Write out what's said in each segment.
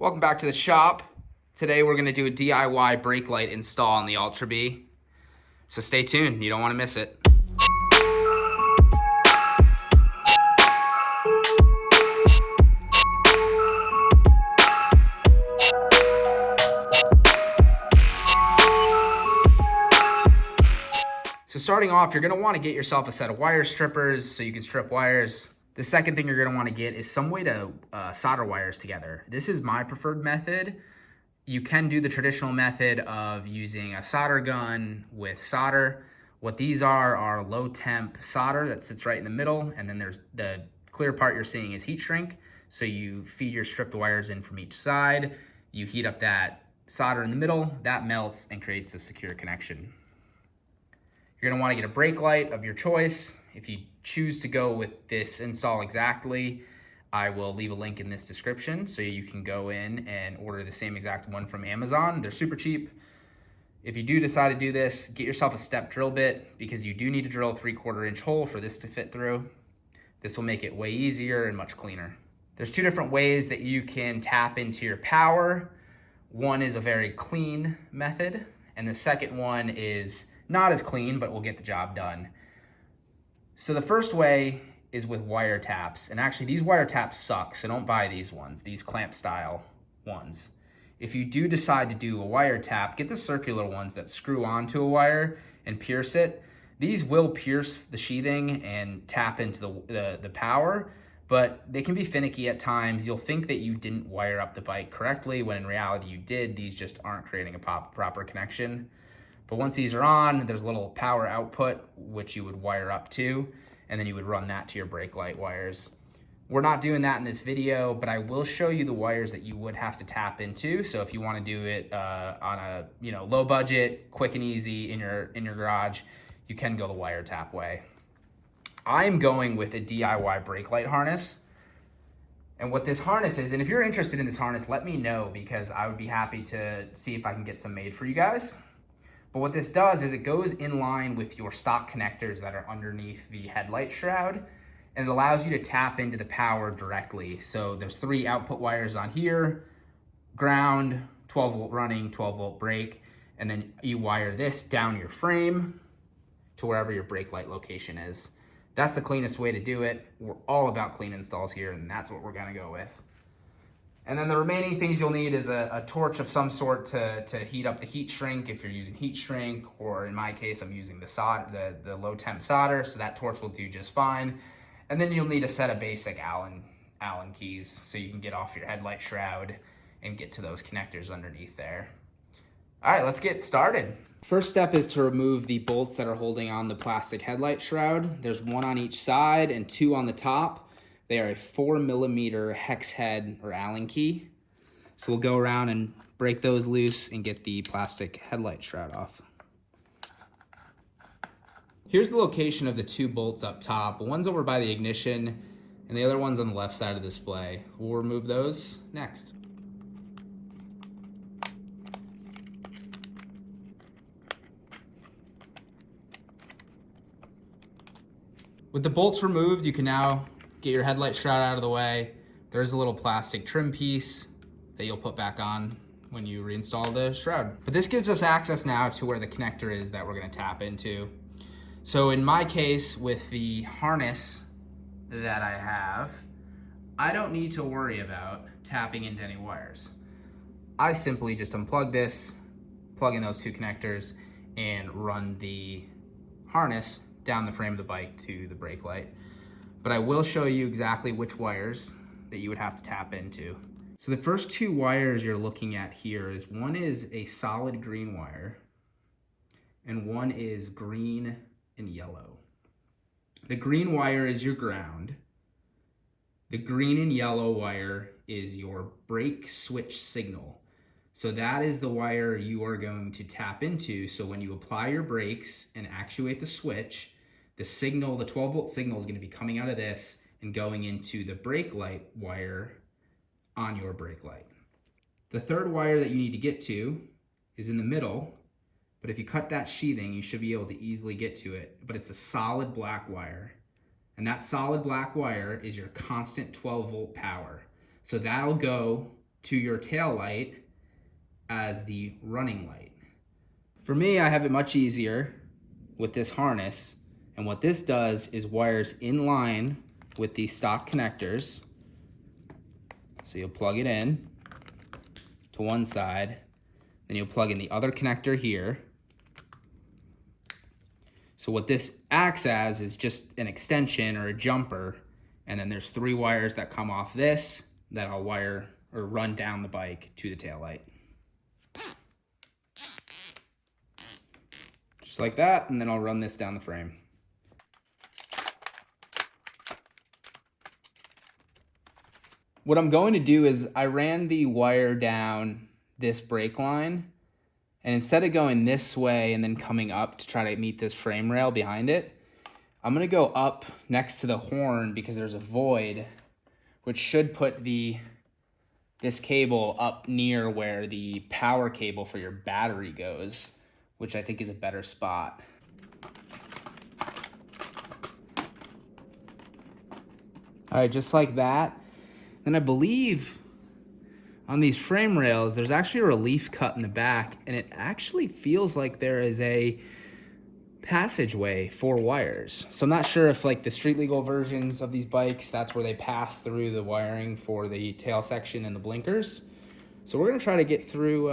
Welcome back to the shop. Today we're going to do a DIY brake light install on the Ultra Bee. So stay tuned, you don't want to miss it. So starting off, you're going to want to get yourself a set of wire strippers so you can strip wires. The second thing you're going to want to get is some way to solder wires together. This is my preferred method. You can do the traditional method of using a solder gun with solder. What these are low temp solder that sits right in the middle, and then there's the clear part you're seeing is heat shrink. So you feed your stripped wires in from each side, you heat up that solder in the middle, that melts and creates a secure connection. You're gonna wanna get a brake light of your choice. If you choose to go with this install exactly, I will leave a link in this description so you can go in and order the same exact one from Amazon. They're super cheap. If you do decide to do this, get yourself a step drill bit because you do need to drill a 3/4 inch hole for this to fit through. This will make it way easier and much cleaner. There's two different ways that you can tap into your power. One is a very clean method, and the second one is not as clean, but will get the job done. So the first way is with wire taps. And actually these wire taps suck, so don't buy these ones, these clamp style ones. If you do decide to do a wire tap, get the circular ones that screw onto a wire and pierce it. These will pierce the sheathing and tap into the power, but they can be finicky at times. You'll think that you didn't wire up the bike correctly when in reality you did. These just aren't creating a proper connection. But once these are on, there's a little power output, which you would wire up to, and then you would run that to your brake light wires. We're not doing that in this video, but I will show you the wires that you would have to tap into. So if you want to do it on a low budget, quick and easy in your garage, you can go the wire tap way. I'm going with a DIY brake light harness. And what this harness is, and if you're interested in this harness, let me know because I would be happy to see if I can get some made for you guys. But what this does is it goes in line with your stock connectors that are underneath the headlight shroud, and it allows you to tap into the power directly. So there's 3 output wires on here, ground, 12 volt running, 12 volt brake, and then you wire this down your frame to wherever your brake light location is. That's the cleanest way to do it. We're all about clean installs here, and that's what we're gonna go with. And then the remaining things you'll need is a torch of some sort to heat up the heat shrink if you're using heat shrink, or in my case, I'm using the low temp solder, so that torch will do just fine. And then you'll need a set of basic Allen keys so you can get off your headlight shroud and get to those connectors underneath there. All right, let's get started. First step is to remove the bolts that are holding on the plastic headlight shroud. There's 1 on each side and 2 on the top. They are a 4mm hex head or Allen key. So we'll go around and break those loose and get the plastic headlight shroud off. Here's the location of the 2 bolts up top. One's over by the ignition and the other one's on the left side of the display. We'll remove those next. With the bolts removed, you can now get your headlight shroud out of the way. There's a little plastic trim piece that you'll put back on when you reinstall the shroud. But this gives us access now to where the connector is that we're gonna tap into. So in my case, with the harness that I have, I don't need to worry about tapping into any wires. I simply just unplug this, plug in those 2 connectors, and run the harness down the frame of the bike to the brake light. But I will show you exactly which wires that you would have to tap into. So the first 2 wires you're looking at here is one is a solid green wire and one is green and yellow. The green wire is your ground. The green and yellow wire is your brake switch signal. So that is the wire you are going to tap into. So when you apply your brakes and actuate the switch, the signal, the 12 volt signal, is going to be coming out of this and going into the brake light wire on your brake light. The third wire that you need to get to is in the middle, but if you cut that sheathing, you should be able to easily get to it, but it's a solid black wire. And that solid black wire is your constant 12 volt power. So that'll go to your tail light as the running light. For me, I have it much easier with this harness. And what this does is wires in line with these stock connectors. So you'll plug it in to one side, then you'll plug in the other connector here. So what this acts as is just an extension or a jumper, and then there's 3 wires that come off this that I'll wire or run down the bike to the taillight. Just like that, and then I'll run this down the frame. What I'm going to do is I ran the wire down this brake line, and instead of going this way and then coming up to try to meet this frame rail behind it, I'm gonna go up next to the horn because there's a void, which should put this cable up near where the power cable for your battery goes, which I think is a better spot. All right, just like that. Then I believe on these frame rails, there's actually a relief cut in the back, and it actually feels like there is a passageway for wires. So I'm not sure if like the street legal versions of these bikes, that's where they pass through the wiring for the tail section and the blinkers. So we're gonna try to get through,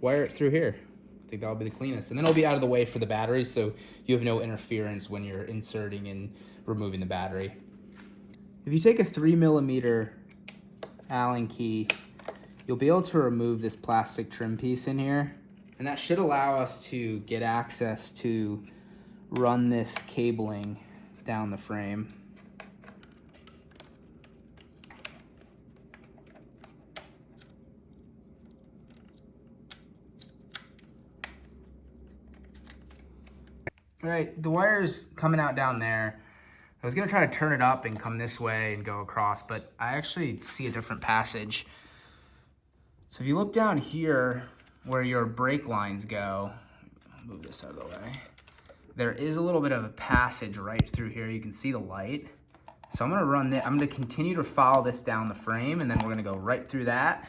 wire it through here. I think that'll be the cleanest. And then it'll be out of the way for the battery, so you have no interference when you're inserting and removing the battery. If you take a 3mm Allen key, you'll be able to remove this plastic trim piece in here, and that should allow us to get access to run this cabling down the frame. All right, the wire's coming out down there. I was gonna try to turn it up and come this way and go across, but I actually see a different passage. So if you look down here where your brake lines go, I'll move this out of the way, there is a little bit of a passage right through here. You can see the light. So I'm gonna run this, I'm gonna continue to follow this down the frame, and then we're gonna go right through that.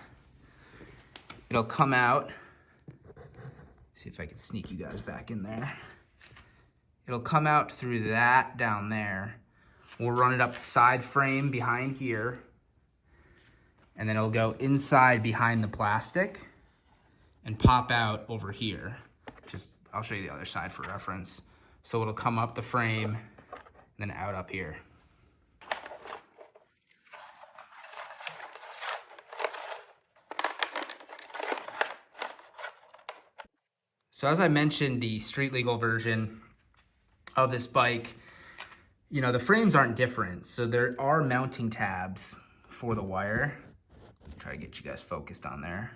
It'll come out. See if I can sneak you guys back in there. It'll come out through that down there. We'll run it up the side frame behind here, and then it'll go inside behind the plastic and pop out over here. I'll show you the other side for reference. So it'll come up the frame and then out up here. So as I mentioned, the street legal version of this bike, you know, the frames aren't different. So there are mounting tabs for the wire. Try to get you guys focused on there.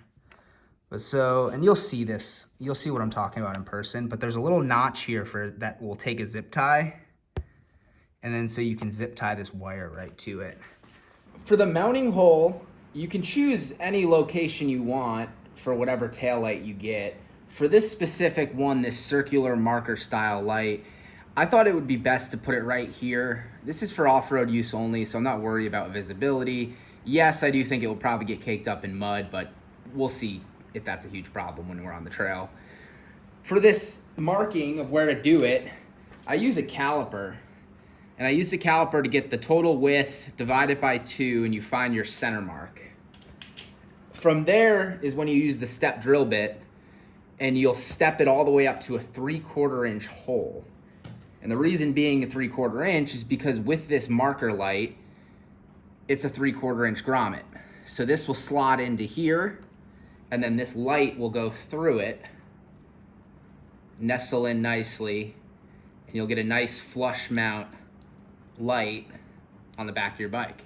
But so, and you'll see this, you'll see what I'm talking about in person, but there's a little notch here for that will take a zip tie. And then so you can zip tie this wire right to it. For the mounting hole, you can choose any location you want for whatever tail light you get. For this specific one, this circular marker style light, I thought it would be best to put it right here. This is for off-road use only, so I'm not worried about visibility. Yes, I do think it will probably get caked up in mud, but we'll see if that's a huge problem when we're on the trail. For this marking of where to do it, I use a caliper. And I used a caliper to get the total width, divide it by 2, and you find your center mark. From there is when you use the step drill bit, and you'll step it all the way up to a 3/4 inch hole. And the reason being a 3/4 inch is because with this marker light, it's a 3/4 inch grommet. So this will slot into here, and then this light will go through it, nestle in nicely, and you'll get a nice flush mount light on the back of your bike.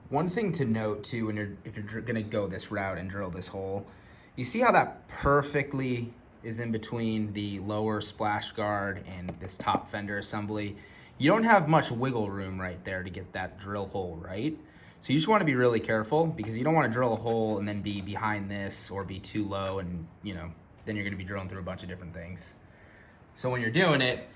One thing to note too, if you're gonna go this route and drill this hole, you see how that perfectly is in between the lower splash guard and this top fender assembly. You don't have much wiggle room right there to get that drill hole right. So you just want to be really careful, because you don't want to drill a hole and then be behind this or be too low, and you know, then you're going to be drilling through a bunch of different things. So when you're doing it,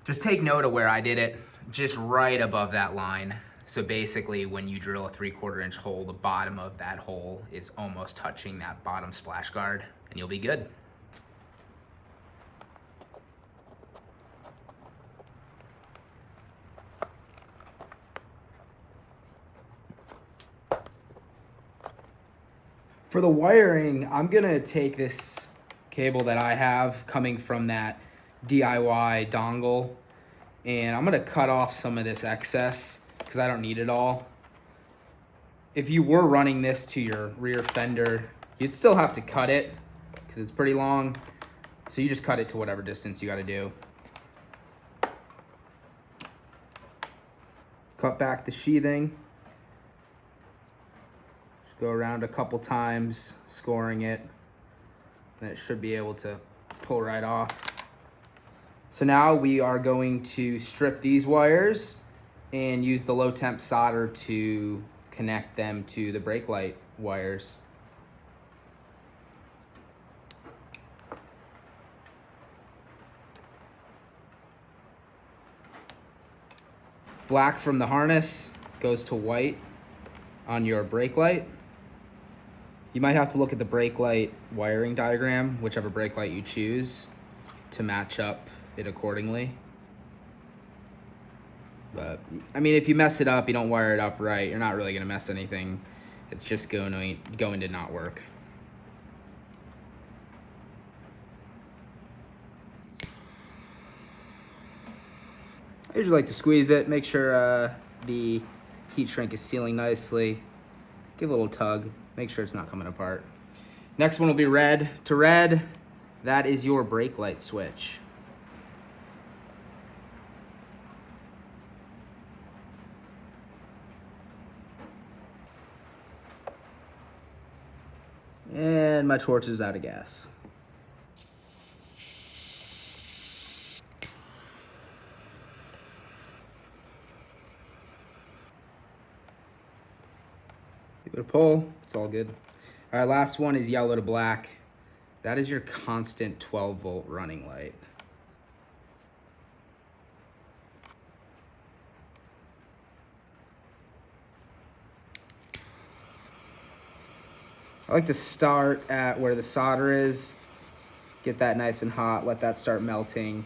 just take note of where I did it, just right above that line. So basically when you drill a 3/4 inch hole, the bottom of that hole is almost touching that bottom splash guard and you'll be good. For the wiring, I'm gonna take this cable that I have coming from that DIY dongle, and I'm gonna cut off some of this excess because I don't need it all. If you were running this to your rear fender, you'd still have to cut it because it's pretty long. So you just cut it to whatever distance you gotta do. Cut back the sheathing. Go around a couple times, scoring it, and it should be able to pull right off. So now we are going to strip these wires and use the low temp solder to connect them to the brake light wires. Black from the harness goes to white on your brake light. You might have to look at the brake light wiring diagram, whichever brake light you choose, to match up it accordingly. But I mean, if you mess it up, you don't wire it up right, you're not really gonna mess anything. It's just going to not work. I usually like to squeeze it, make sure the heat shrink is sealing nicely. Give a little tug, make sure it's not coming apart. Next one will be red. To red, that is your brake light switch. And my torch is out of gas. Give it a pull, it's all good. All right, last one is yellow to black. That is your constant 12-volt running light. I like to start at where the solder is, get that nice and hot, let that start melting,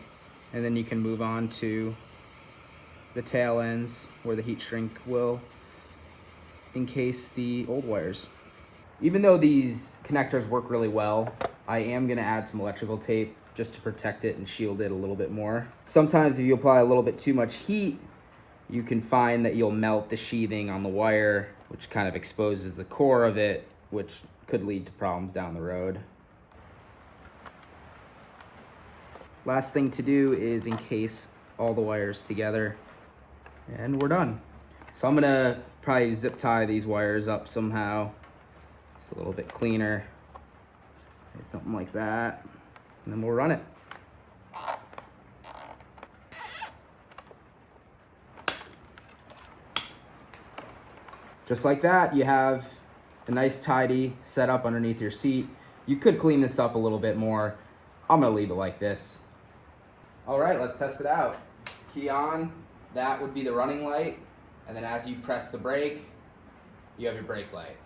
and then you can move on to the tail ends where the heat shrink will encase the old wires. Even though these connectors work really well, I am gonna add some electrical tape just to protect it and shield it a little bit more. Sometimes if you apply a little bit too much heat, you can find that you'll melt the sheathing on the wire, which kind of exposes the core of it, which could lead to problems down the road. Last thing to do is encase all the wires together, and we're done. So I'm gonna probably zip tie these wires up somehow. It's a little bit cleaner. Something like that, and then we'll run it. Just like that, you have a nice tidy setup underneath your seat. You could clean this up a little bit more. I'm gonna leave it like this. All right, let's test it out. Key on, that would be the running light. And then as you press the brake, you have your brake light.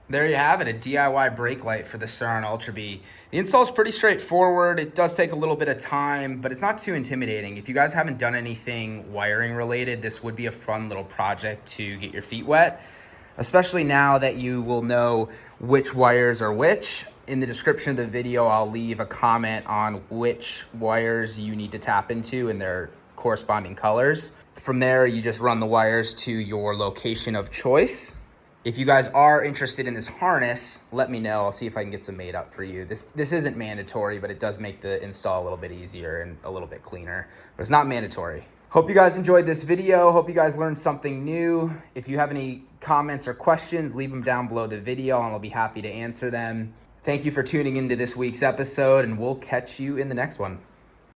There you have it, a DIY brake light for the Surron Ultra Bee. The install is pretty straightforward. It does take a little bit of time, but it's not too intimidating. If you guys haven't done anything wiring related, this would be a fun little project to get your feet wet, especially now that you will know which wires are which. In the description of the video, I'll leave a comment on which wires you need to tap into and their corresponding colors. From there, you just run the wires to your location of choice. If you guys are interested in this harness, let me know. I'll see if I can get some made up for you. This isn't mandatory, but it does make the install a little bit easier and a little bit cleaner, but it's not mandatory. Hope you guys enjoyed this video. Hope you guys learned something new. If you have any comments or questions, leave them down below the video and I'll be happy to answer them. Thank you for tuning into this week's episode, and we'll catch you in the next one.